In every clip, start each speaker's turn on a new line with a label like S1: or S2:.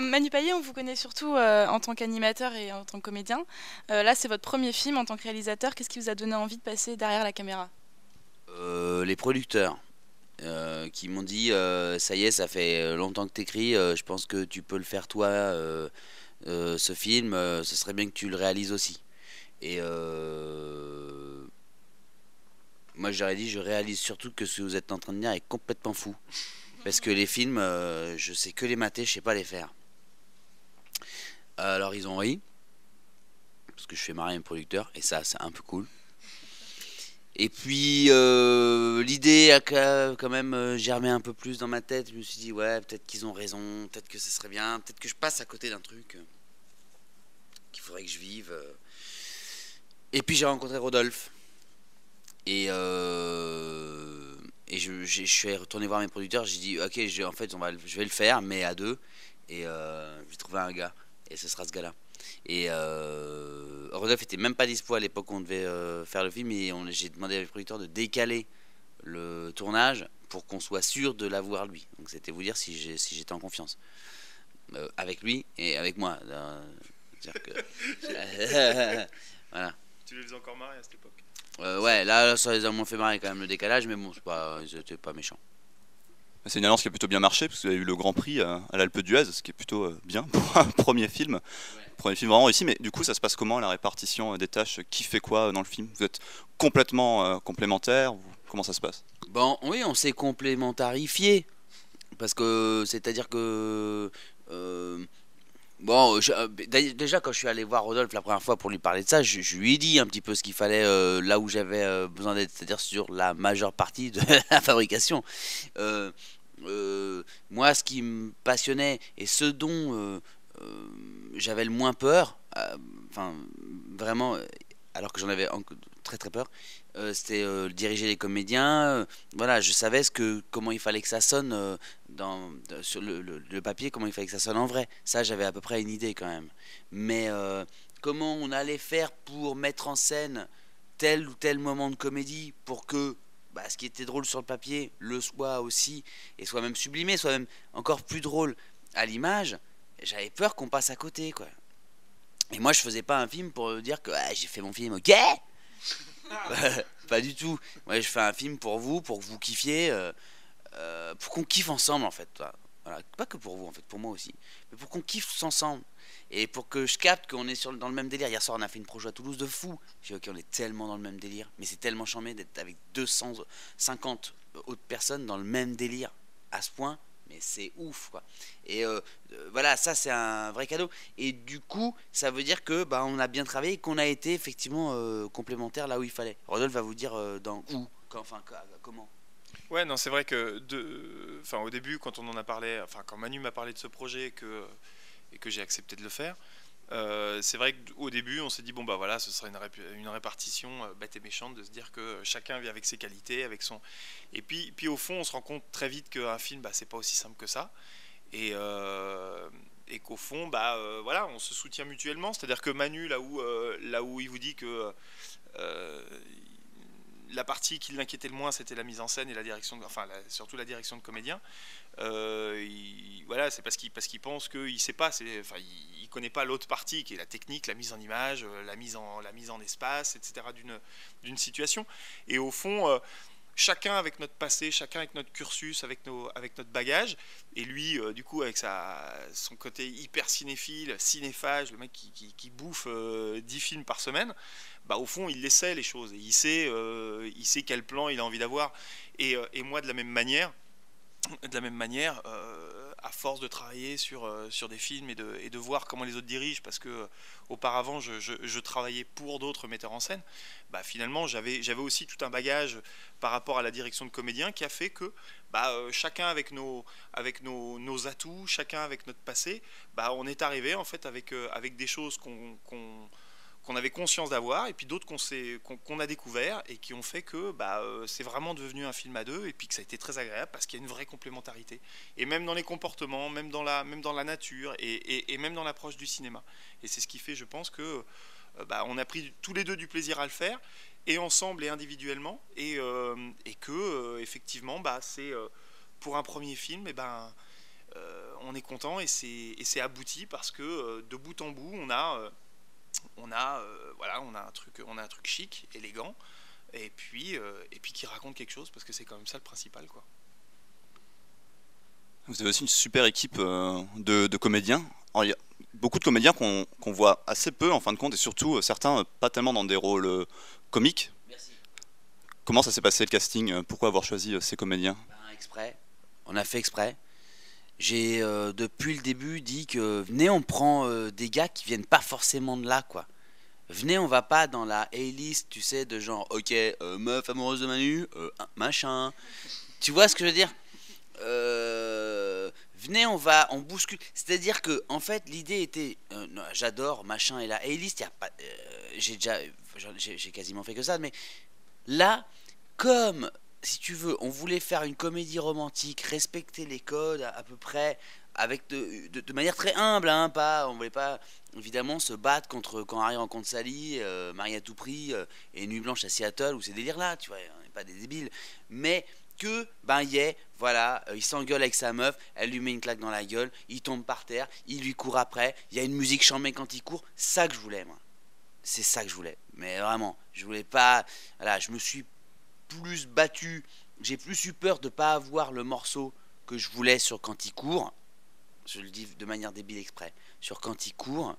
S1: Manu Payet, on vous connaît surtout en tant qu'animateur et en tant que comédien. Là, c'est votre premier film en tant que réalisateur. Qu'est-ce qui vous a donné envie de passer derrière la caméra?
S2: Les producteurs qui m'ont dit ça y est, ça fait longtemps que t'écris, je pense que tu peux le faire toi, ce film, ce serait bien que tu le réalises aussi. Et moi j'aurais dit, je réalise surtout que ce que vous êtes en train de dire est complètement fou. Parce que les films, je sais que les mater, je sais pas les faire. Alors ils ont ri, parce que je fais marrer un producteur, et ça c'est un peu cool. Et puis l'idée a quand même germé un peu plus dans ma tête. Je me suis dit ouais, peut-être qu'ils ont raison, peut-être que ce serait bien, peut-être que je passe à côté d'un truc qu'il faudrait que je vive. Et puis j'ai rencontré Rodolphe et je suis retourné voir mes producteurs. J'ai dit ok, en fait je vais le faire, mais à deux. Et j'ai trouvé un gars et ce sera ce gars-là. Et Rodolphe était même pas dispo à l'époque où on devait faire le film et j'ai demandé à mes producteurs de décaler le tournage pour qu'on soit sûr de l'avoir lui. Donc c'était vous dire si j'étais en confiance avec lui et avec moi. C'est-à-dire que voilà.
S3: Tu les faisais encore marrer à cette époque.
S2: Ouais, là ça les a moins fait marrer quand même le décalage, mais bon, ils étaient pas méchants.
S4: C'est une alliance qui a plutôt bien marché parce que vous avez eu le Grand Prix à l'Alpe d'Huez, ce qui est plutôt bien pour un premier film. Premier film vraiment réussi, mais du coup ça se passe comment la répartition des tâches? Qui fait quoi dans le film? Vous êtes complètement complémentaires? Comment ça se passe?
S2: Bon, oui, on s'est complémentarifié parce que c'est-à-dire que bon, déjà quand je suis allé voir Rodolphe la première fois pour lui parler de ça, je lui ai dit un petit peu ce qu'il fallait là où j'avais besoin d'être, c'est-à-dire sur la majeure partie de la fabrication. Euh, Moi, ce qui me passionnait et ce dont j'avais le moins peur, enfin vraiment, alors que j'en avais très très peur, c'était diriger les comédiens. Voilà, je savais comment il fallait que ça sonne sur le papier, comment il fallait que ça sonne en vrai. Ça, j'avais à peu près une idée quand même. Mais comment on allait faire pour mettre en scène tel ou tel moment de comédie pour que ce qui était drôle sur le papier le soit aussi et soit même sublimé, soit même encore plus drôle à l'image, j'avais peur qu'on passe à côté quoi. Et moi je faisais pas un film pour dire que j'ai fait mon film, ok. Pas du tout. Moi je fais un film pour que vous kiffiez, pour qu'on kiffe ensemble en fait. Voilà. Pas que pour vous en fait, pour moi aussi, mais pour qu'on kiffe tous ensemble. Et pour que je capte qu'on est dans le même délire. Hier soir, on a fait une projo à Toulouse de fou. J'ai dit, ok, on est tellement dans le même délire. Mais c'est tellement charmé d'être avec 250 autres personnes dans le même délire à ce point. Mais c'est ouf, quoi. Et voilà, ça, c'est un vrai cadeau. Et du coup, ça veut dire que on a bien travaillé et qu'on a été effectivement complémentaires là où il fallait. Rodolphe va vous dire dans où, enfin, comment.
S3: Ouais, non, c'est vrai que enfin, au début, quand on en a parlé, enfin, quand Manu m'a parlé de ce projet et que j'ai accepté de le faire, c'est vrai qu'au début, on s'est dit, bon, bah voilà, ce sera une répartition bête et méchante de se dire que chacun vit avec ses qualités, avec son. Et puis au fond, on se rend compte très vite qu'un film, c'est pas aussi simple que ça. Et qu'au fond, voilà, on se soutient mutuellement. C'est-à-dire que Manu, là où il vous dit que euh, la partie qui l'inquiétait le moins, c'était la mise en scène et la direction, enfin surtout la direction de comédien. Voilà, c'est parce qu'il pense qu'il sait pas, enfin il connaît pas l'autre partie qui est la technique, la mise en image, la mise en espace, etc. d'une situation. Et au fond, chacun avec notre passé, chacun avec notre cursus, avec notre bagage, et lui, du coup, avec son côté hyper cinéphile, cinéphage, le mec qui bouffe 10 films par semaine, au fond, il essaie les choses, et il sait quel plan il a envie d'avoir. Et moi, de la même manière, à force de travailler sur des films et de voir comment les autres dirigent, parce que auparavant je travaillais pour d'autres metteurs en scène, finalement j'avais aussi tout un bagage par rapport à la direction de comédien qui a fait que chacun avec nos atouts, chacun avec notre passé, on est arrivé en fait avec des choses qu'on avait conscience d'avoir, et puis d'autres qu'on a découvert et qui ont fait que c'est vraiment devenu un film à deux, et puis que ça a été très agréable parce qu'il y a une vraie complémentarité. Et même dans les comportements, même dans la nature, et même dans l'approche du cinéma. Et c'est ce qui fait, je pense, que on a pris tous les deux du plaisir à le faire, et ensemble et individuellement, et que effectivement, c'est pour un premier film, on est content et c'est abouti parce que de bout en bout, voilà, on a un truc chic, élégant, et puis qui raconte quelque chose parce que c'est quand même ça le principal, quoi.
S4: Vous avez aussi une super équipe de comédiens. Alors, il y a beaucoup de comédiens qu'on voit assez peu en fin de compte, et surtout certains pas tellement dans des rôles comiques.
S2: Merci.
S4: Comment ça s'est passé le casting? Pourquoi avoir choisi ces comédiens?
S2: Exprès. On a fait exprès. J'ai depuis le début dit que venez, on prend des gars qui viennent pas forcément de là, quoi. Venez, on va pas dans la A-list, tu sais, de genre, ok, meuf amoureuse de Manu, machin. Tu vois ce que je veux dire? Venez, on bouscule. C'est-à-dire que, en fait, l'idée était, non, j'adore machin et la A-list, y a pas, j'ai quasiment fait que ça, mais là, comme si tu veux, on voulait faire une comédie romantique, respecter les codes à peu près, avec de manière très humble, hein, on voulait pas évidemment se battre contre quand Harry rencontre Sally, Marie à tout prix, et Nuit blanche à Seattle, ou ces délires là, tu vois, on n'est pas des débiles, mais que voilà, il s'engueule avec sa meuf, elle lui met une claque dans la gueule, il tombe par terre, il lui court après, il y a une musique chambée quand il court, ça que je voulais, moi. C'est ça que je voulais, mais vraiment, je voulais pas, voilà, je me suis plus battu, j'ai plus eu peur de pas avoir le morceau que je voulais sur quand il court, je le dis de manière débile exprès, sur quand il court,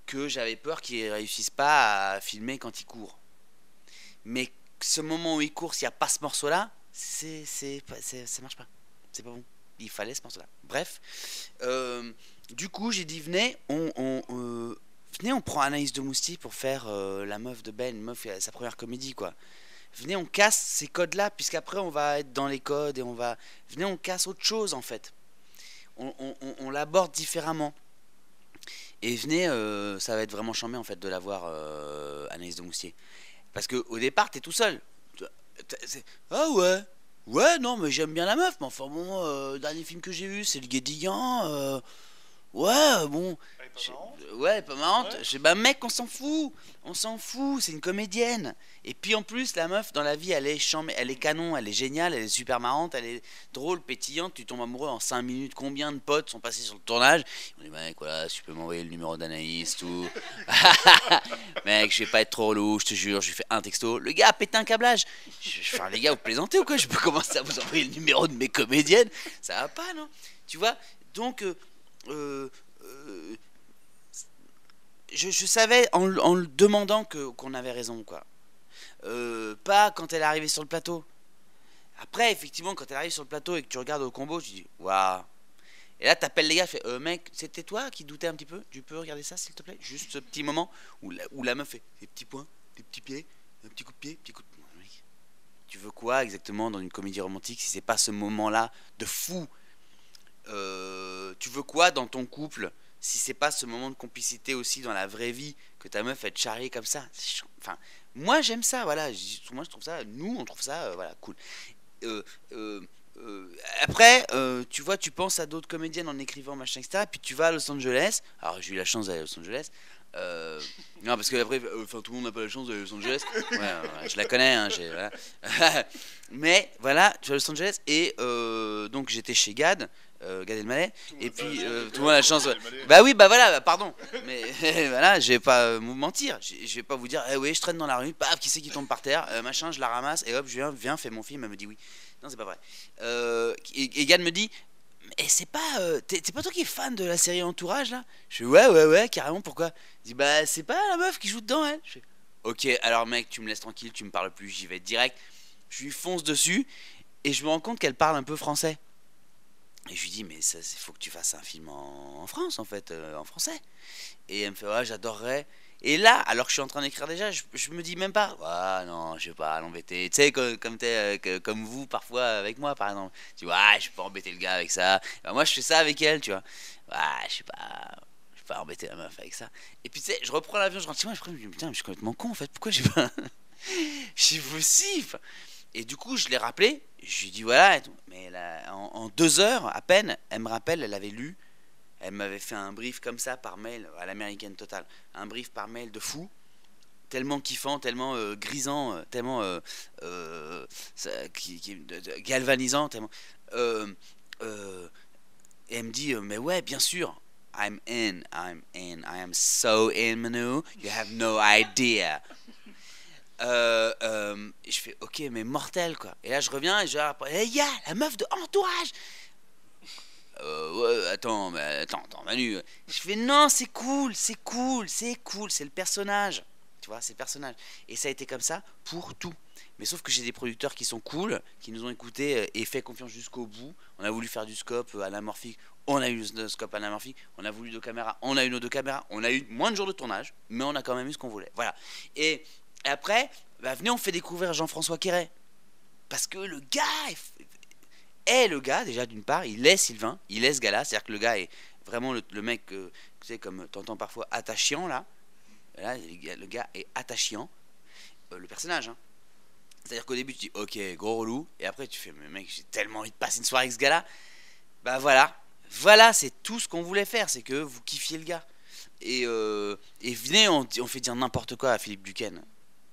S2: que j'avais peur qu'il réussisse pas à filmer quand il court. Mais ce moment où il court, s'il n'y a pas ce morceau là, ça marche pas, c'est pas bon, il fallait ce morceau là. Bref, du coup j'ai dit venez, on prend Anaïs de Moustier pour faire la meuf de Ben, sa première comédie, quoi. Venez, on casse ces codes-là, puisqu'après on va être dans les codes et venez, on casse autre chose en fait. On l'aborde différemment. Et venez, ça va être vraiment chambé en fait de l'avoir Anaïs de Moustier. Parce qu'au départ, t'es tout seul. Ah ouais, non, mais j'aime bien la meuf, mais enfin bon, dernier film que j'ai vu, c'est Le Guédillan. Ouais, bon. Ouais, pas marrante.
S3: Ouais.
S2: Bah mec, on s'en fout, c'est une comédienne. Et puis en plus, la meuf dans la vie, elle est canon, elle est géniale, elle est super marrante, elle est drôle, pétillante, tu tombes amoureux en 5 minutes. Combien de potes sont passés sur le tournage? On dit mec, voilà, tu peux m'envoyer le numéro d'Anaïs, tout. Mec, je vais pas être trop relou, je te jure, je lui fais un texto. Le gars a pété un câblage. Enfin les gars, vous plaisantez ou quoi? Je peux commencer à vous envoyer le numéro de mes comédiennes? Ça va pas, non? Tu vois? Donc je savais en le demandant qu'on avait raison, quoi. Pas quand elle est arrivée sur le plateau. Après, effectivement, quand elle arrive sur le plateau et que tu regardes au combo, tu dis waouh. Et là, t'appelles les gars, tu fais mec, c'était toi qui doutais un petit peu? Tu peux regarder ça, s'il te plaît? Juste ce petit moment où la meuf fait des petits points, des petits pieds, un petit coup de pied, petit coup de. Mec, tu veux quoi exactement dans une comédie romantique si c'est pas ce moment-là de fou? Tu veux quoi dans ton couple si c'est pas ce moment de complicité aussi dans la vraie vie, que ta meuf elle te charrie comme ça? Enfin, moi j'aime ça, voilà. Moi je trouve ça, nous on trouve ça, voilà, cool. Après, tu vois, tu penses à d'autres comédiennes en écrivant machin, etc. Puis tu vas à Los Angeles. Alors j'ai eu la chance d'aller à Los Angeles. Non, parce que après, tout le monde n'a pas la chance d'aller à Los Angeles. Ouais, je la connais, hein, voilà. Mais voilà, tu vas à Los Angeles et donc j'étais chez Gad Elmaleh, et puis tout le monde a la chance. Bah oui, bah voilà, pardon. Mais voilà, je vais pas vous mentir, je vais pas vous dire, oui, je traîne dans la rue, paf, qui c'est qui tombe par terre, machin, je la ramasse et hop, je viens, fais mon film. Elle me dit oui. Non, c'est pas vrai. Et Gad me dit, et c'est pas, t'es pas toi qui es fan de la série Entourage là? Je fais ouais, carrément, pourquoi? Il dit bah c'est pas la meuf qui joue dedans, elle. Je fais ok, alors mec, tu me laisses tranquille, tu me parles plus, j'y vais direct. Je lui fonce dessus et je me rends compte qu'elle parle un peu français. Et je lui dis mais ça, faut que tu fasses un film en France en fait, en français. Et elle me fait ouais, j'adorerais. Et là, alors que je suis en train d'écrire déjà, je me dis même pas, ah non, je vais pas l'embêter. Tu sais, comme vous parfois avec moi, par exemple. Tu vois, je vais pas embêter le gars avec ça. Ben, moi, je fais ça avec elle, tu vois. Je vais pas embêter la meuf avec ça. Et puis, tu sais, je reprends l'avion, je rentre chez moi, je me dis, putain, je suis complètement con en fait. Pourquoi j'ai pas. J'ai possible. Et du coup, je l'ai rappelé. Je lui ai dit, voilà. Mais là, en 2 heures à peine, elle me rappelle, elle avait lu. Elle m'avait fait un brief comme ça par mail, à l'américaine totale. Un brief par mail de fou, tellement kiffant, tellement grisant, tellement galvanisant, tellement. Et Et elle me dit, mais ouais, bien sûr. I'm in, I am so in, Manu. You have no idea. Et je fais, ok, mais mortel, quoi. Et là, je reviens et je dis, hey, gars, la meuf de Entourage. Ouais, attends, Manu. Je fais, non, c'est cool, c'est le personnage. Tu vois, c'est le personnage. Et ça a été comme ça pour tout. Mais sauf que j'ai des producteurs qui sont cool, qui nous ont écoutés et fait confiance jusqu'au bout. On a voulu faire du scope anamorphique, on a eu le scope anamorphique. On a voulu deux caméras, on a eu nos deux caméras. On a eu moins de jours de tournage, mais on a quand même eu ce qu'on voulait. Voilà. Et après, venez, on fait découvrir Jean-François Quéret. Parce que le gars est le gars, déjà d'une part, il est Sylvain, il est ce gars-là. C'est-à-dire que le gars est vraiment le mec, tu sais, comme t'entends parfois, attachant, là. Là, le gars est attachant. Le personnage, hein. C'est-à-dire qu'au début, tu dis, ok, gros relou. Et après, tu fais, mais mec, j'ai tellement envie de passer une soirée avec ce gars-là. Bah voilà. Voilà, c'est tout ce qu'on voulait faire. C'est que vous kiffiez le gars. Et venez, on fait dire n'importe quoi à Philippe Duquesne.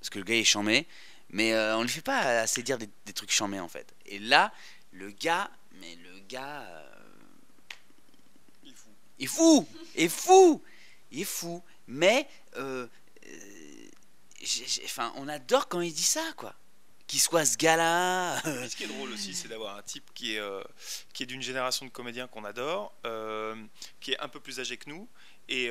S2: Parce que le gars est chambé. Mais on ne lui fait pas assez dire des trucs chambés, en fait. Et là, le gars. Il est fou. Mais. Enfin, on adore quand il dit ça, quoi. Qu'il soit ce gars-là.
S3: Ce qui est drôle aussi, c'est d'avoir un type qui est d'une génération de comédiens qu'on adore, qui est un peu plus âgé que nous, et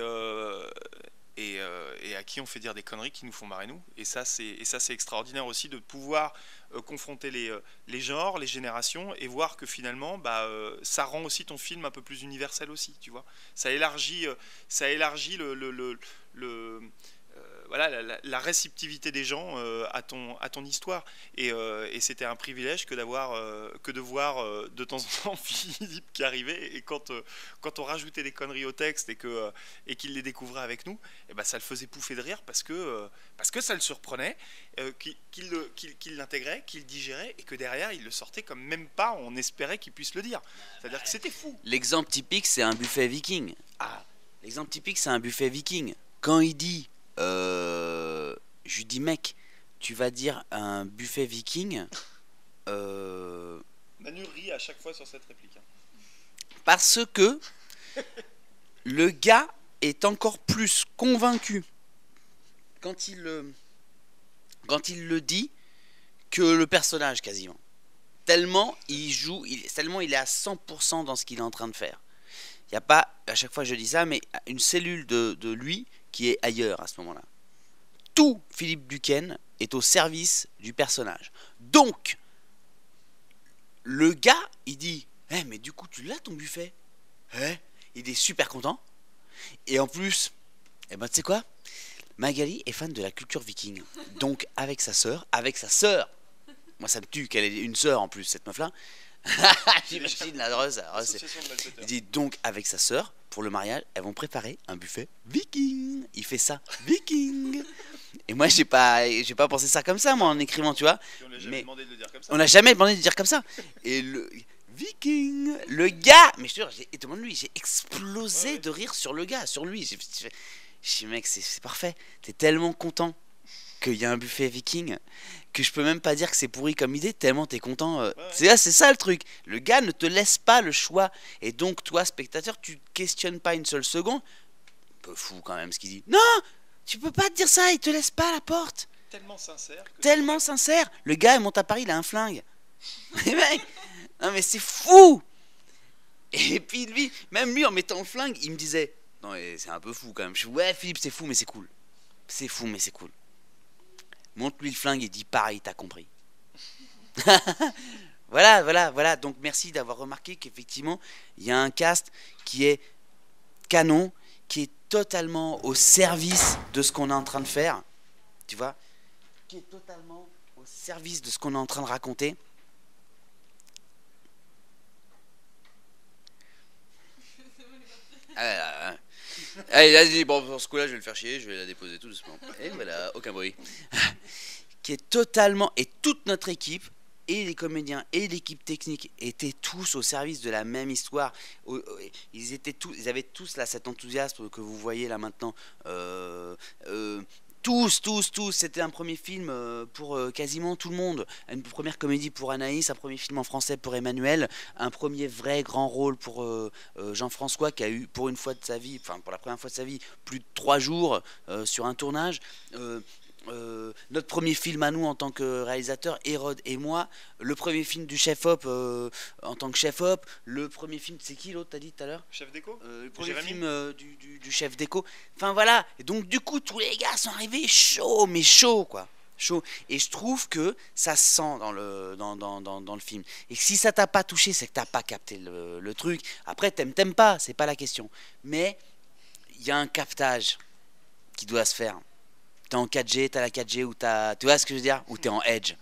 S3: à qui on fait dire des conneries qui nous font marrer nous. Et ça, c'est extraordinaire aussi de pouvoir confronter les genres, les générations, et voir que finalement, ça rend aussi ton film un peu plus universel aussi, tu vois. Ça élargit voilà, la réceptivité des gens à ton histoire. Et c'était un privilège que de voir de temps en temps Philippe qui arrivait, et quand on rajoutait des conneries au texte et qu'il les découvrait avec nous, et ça le faisait pouffer de rire parce que ça le surprenait, qu'il l'intégrait, qu'il digérait, et que derrière il le sortait comme même pas on espérait qu'il puisse le dire. C'est-à-dire que c'était fou.
S2: L'exemple typique, c'est un buffet viking. Quand il dit je lui dis, mec, tu vas dire un buffet viking.
S3: Manu rit à chaque fois sur cette réplique.
S2: Parce que le gars est encore plus convaincu quand il le dit que le personnage, quasiment. Tellement il joue, tellement il est à 100% dans ce qu'il est en train de faire. Il n'y a pas, à chaque fois je dis ça, mais une cellule de lui qui est ailleurs à ce moment-là. Tout Philippe Duquesne est au service du personnage. Donc, le gars, il dit, mais du coup, tu l'as ton buffet ? Il est super content. Et en plus, tu sais quoi ? Magali est fan de la culture viking. Donc, avec sa sœur, moi ça me tue qu'elle ait une sœur en plus, cette meuf-là. J'imagine la Rose. Il dit donc avec sa sœur, pour le mariage, elles vont préparer un buffet viking. Il fait ça, viking. Et moi j'ai pas pensé ça comme ça, moi, en écrivant, tu vois. On n'a jamais demandé de dire comme ça. Et le viking, le gars, mais je te jure, demande-lui, j'ai explosé de rire sur le gars, sur lui. J'ai dit, mec, c'est parfait. T'es tellement content qu'il y a un buffet viking que je peux même pas dire que c'est pourri comme idée, tellement t'es content. C'est ça le truc. Le gars ne te laisse pas le choix. Et donc, toi, spectateur, tu questionnes pas une seule seconde. Un peu fou quand même ce qu'il dit. Non, tu peux pas te dire ça, il te laisse pas à la porte.
S3: Tellement sincère.
S2: Le gars, il monte à Paris, il a un flingue. Non, mais c'est fou. Et puis même lui, en mettant le flingue, il me disait, non, mais c'est un peu fou quand même. Je dis, ouais, Philippe, c'est fou, mais c'est cool. C'est fou, mais c'est cool. Montre-lui le flingue et dis pareil, t'as compris. Voilà. Donc merci d'avoir remarqué qu'effectivement, il y a un cast qui est canon, qui est totalement au service de ce qu'on est en train de faire. Tu vois ? Qui est totalement au service de ce qu'on est en train de raconter. Allez, vas-y, bon, pour ce coup-là, je vais le faire chier, je vais la déposer tout doucement. Et voilà, aucun bruit. Qui est totalement, et toute notre équipe, et les comédiens, et l'équipe technique, étaient tous au service de la même histoire. Ils avaient tous là cet enthousiasme que vous voyez là maintenant. Tous. C'était un premier film pour quasiment tout le monde. Une première comédie pour Anaïs, un premier film en français pour Emmanuel, un premier vrai grand rôle pour Jean-François qui a eu pour une fois de sa vie, enfin pour la première fois de sa vie, plus de 3 jours sur un tournage. Notre premier film à nous en tant que réalisateur, Hérode et moi, le premier film du chef-op en tant que chef-op, le premier film, c'est qui l'autre, t'as dit tout à l'heure?
S3: Chef déco.
S2: Le premier
S3: Jérémy.
S2: film du chef déco. Enfin voilà, et donc du coup tous les gars sont arrivés chaud, mais chaud quoi. Chaud. Et je trouve que ça se sent dans le film. Et si ça t'a pas touché, c'est que t'as pas capté le truc. Après, t'aimes pas, c'est pas la question. Mais il y a un captage qui doit se faire. T'es en 4G, t'as la 4G ou t'as... Tu vois ce que je veux dire? Ou t'es en Edge.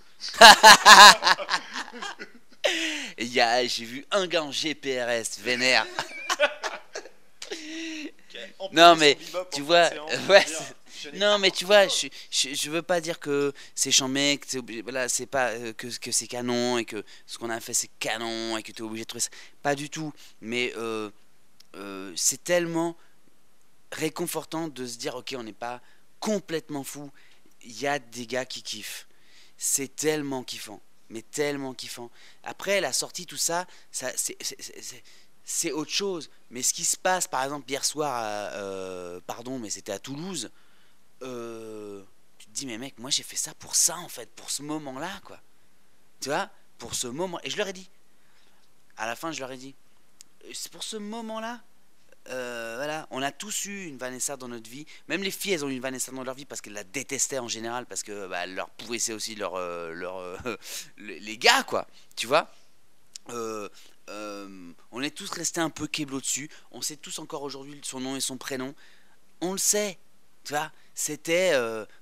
S2: J'ai vu un gars en GPRS, vénère. Non mais, tu vois... Ouais, non mais tu vois, je veux pas dire que c'est chambé, que voilà, c'est pas que c'est canon et que ce qu'on a fait c'est canon et que t'es obligé de trouver ça. Pas du tout. Mais c'est tellement réconfortant de se dire ok, on n'est pas complètement fou. Il y a des gars qui kiffent. C'est tellement kiffant, mais tellement kiffant. Après la sortie, tout ça, c'est autre chose. Mais ce qui se passe, par exemple hier soir, pardon, mais c'était à Toulouse. Tu te dis mais mec, moi j'ai fait ça pour ça en fait, pour ce moment-là quoi. Tu vois, pour ce moment. Et je leur ai dit. À la fin, je leur ai dit. C'est pour ce moment-là. Voilà, on a tous eu une Vanessa dans notre vie. Même les filles, elles ont eu une Vanessa dans leur vie parce qu'elles la détestaient en général, parce que elle leur pourrissait aussi les gars, quoi. Tu vois. On est tous restés un peu kéblo dessus. On sait tous encore aujourd'hui son nom et son prénom. On le sait. Tu vois. C'était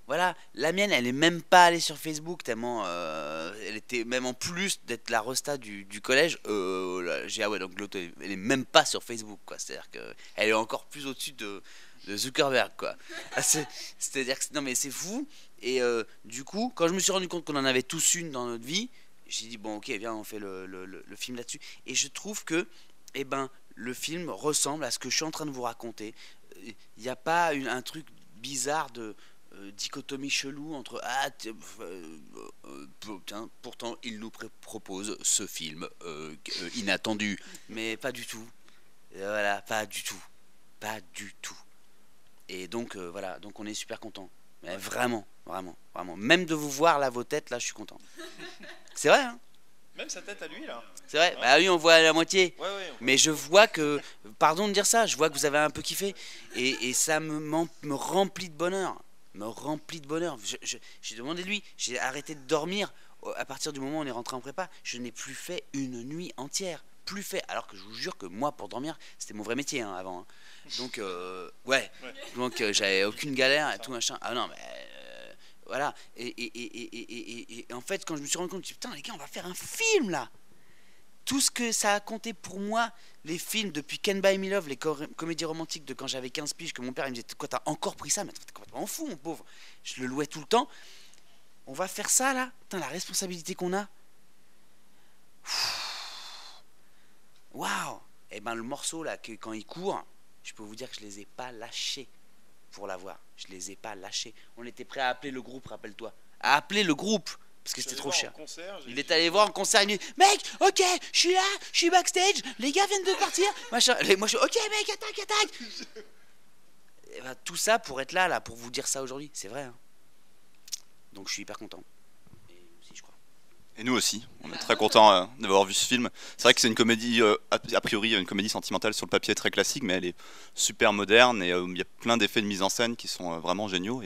S2: voilà, la mienne, elle est même pas allée sur Facebook tellement elle était même en plus d'être la resta du collège. Ah ouais, donc l'autre, elle est même pas sur Facebook quoi. C'est-à-dire que elle est encore plus au-dessus de Zuckerberg quoi. C'est-à-dire que non mais c'est fou. Et du coup, quand je me suis rendu compte qu'on en avait tous une dans notre vie, j'ai dit bon ok, viens, on fait le film là-dessus. Et je trouve que eh ben le film ressemble à ce que je suis en train de vous raconter. Il n'y a pas un truc bizarre de dichotomie chelou entre pourtant il nous propose ce film inattendu, mais pas du tout. Voilà, pas du tout. Et donc voilà, donc on est super content. Mais vraiment. Même de vous voir là vos têtes là, je suis content. C'est vrai hein.
S3: Même sa tête à lui là.
S2: C'est vrai, bah oui on voit la moitié.
S3: Ouais,
S2: mais je vois que, pardon de dire ça, je vois que vous avez un peu kiffé. Et ça me remplit de bonheur. J'ai demandé de lui, j'ai arrêté de dormir. À partir du moment où on est rentré en prépa, je n'ai plus fait une nuit entière. Plus fait. Alors que je vous jure que moi pour dormir, c'était mon vrai métier hein, avant. Hein. Donc ouais. Donc j'avais aucune galère et tout machin. Ah non mais... voilà, et en fait, quand je me suis rendu compte, je me suis dit, putain, les gars, on va faire un film là. Tout ce que ça a compté pour moi, les films depuis Ken Buy Me Love, les comédies romantiques de quand j'avais 15 piges, que mon père il me disait, quoi, t'as encore pris ça? Mais t'es complètement fou, mon pauvre. Je le louais tout le temps. On va faire ça là. Putain, la responsabilité qu'on a. Waouh. Et ben, le morceau là, quand il court, je peux vous dire que je les ai pas lâchés. Pour l'avoir, je les ai pas lâchés. On était prêt à appeler le groupe, rappelle-toi. À appeler le groupe, parce que c'était trop cher. Il est allé voir en concert, il me dit, mec, ok, je suis là, je suis backstage, les gars viennent de partir, machin. Moi je suis, ok mec, attaque. Et ben, tout ça pour être là, pour vous dire ça aujourd'hui, c'est vrai. Hein. Donc je suis hyper content. Et aussi, je crois.
S4: Et nous aussi, on est très contents d'avoir vu ce film. C'est vrai que c'est une comédie, a priori une comédie sentimentale sur le papier très classique, mais elle est super moderne et il y a plein d'effets de mise en scène qui sont vraiment géniaux.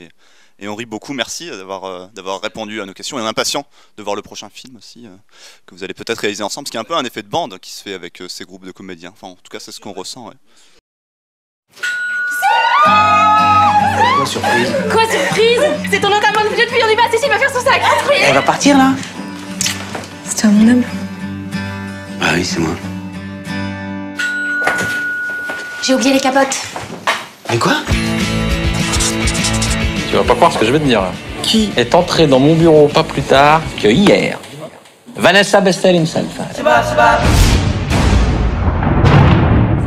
S4: Et on rit beaucoup, merci d'avoir répondu à nos questions. Et on est impatient de voir le prochain film aussi, que vous allez peut-être réaliser ensemble, parce qu'il y a un peu un effet de bande qui se fait avec ces groupes de comédiens. Enfin, en tout cas, c'est ce qu'on ressent. Ouais.
S5: Quoi surprise?
S6: Quoi surprise? C'est ton enterrement de jeune fille, on y va, Cécile va faire son sac.
S5: Elle va partir là?
S6: C'est toi mon homme.
S5: Ah oui, c'est moi.
S6: J'ai oublié les capotes.
S5: Mais quoi?
S7: Tu vas pas croire ce que je vais te dire.
S5: Qui
S7: est entré dans mon bureau pas plus tard que hier? Vanessa Bestel himself.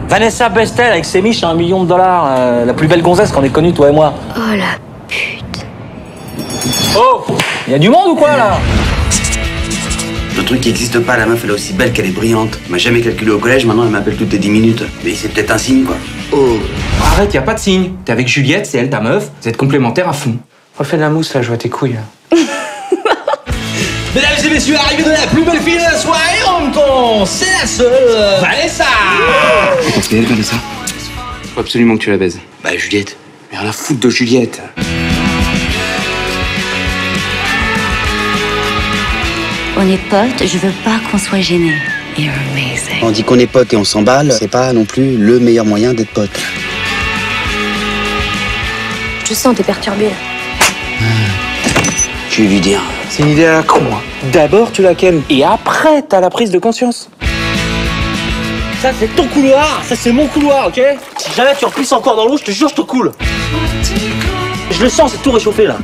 S7: Vanessa Bestel avec ses miches à $1 million, la plus belle gonzesse qu'on ait connue toi et moi.
S6: Oh la pute.
S7: Oh, il y a du monde ou quoi là?
S5: Le truc qui existe pas, la meuf elle est aussi belle qu'elle est brillante. Elle m'a jamais calculé au collège, maintenant elle m'appelle toutes les 10 minutes. Mais c'est peut-être un signe quoi. Oh.
S8: Arrête, y a pas de signe. T'es avec Juliette, c'est elle ta meuf, vous êtes complémentaires à fond. Refais de la mousse là, je vois tes couilles là.
S7: Mesdames et messieurs, arrivée de la plus belle fille de la soirée, on compte, c'est la seule Vanessa.
S5: C'est elle, Vanessa? Faut absolument que tu la baises. Bah Juliette. Mais rien à foutre de Juliette.
S9: On est potes, je veux pas qu'on soit gênés. You're amazing.
S5: On dit qu'on est potes et on s'emballe, c'est pas non plus le meilleur moyen d'être pote.
S6: Je sens, t'es perturbé.
S5: Je vais lui dire.
S8: C'est une idée à la con. Hein. D'abord tu la kennes et après t'as la prise de conscience.
S7: Ça c'est ton couloir, ça c'est mon couloir, ok? Si jamais tu repisses encore dans l'eau, je te jure, je te coule. Je le sens, c'est tout réchauffé là.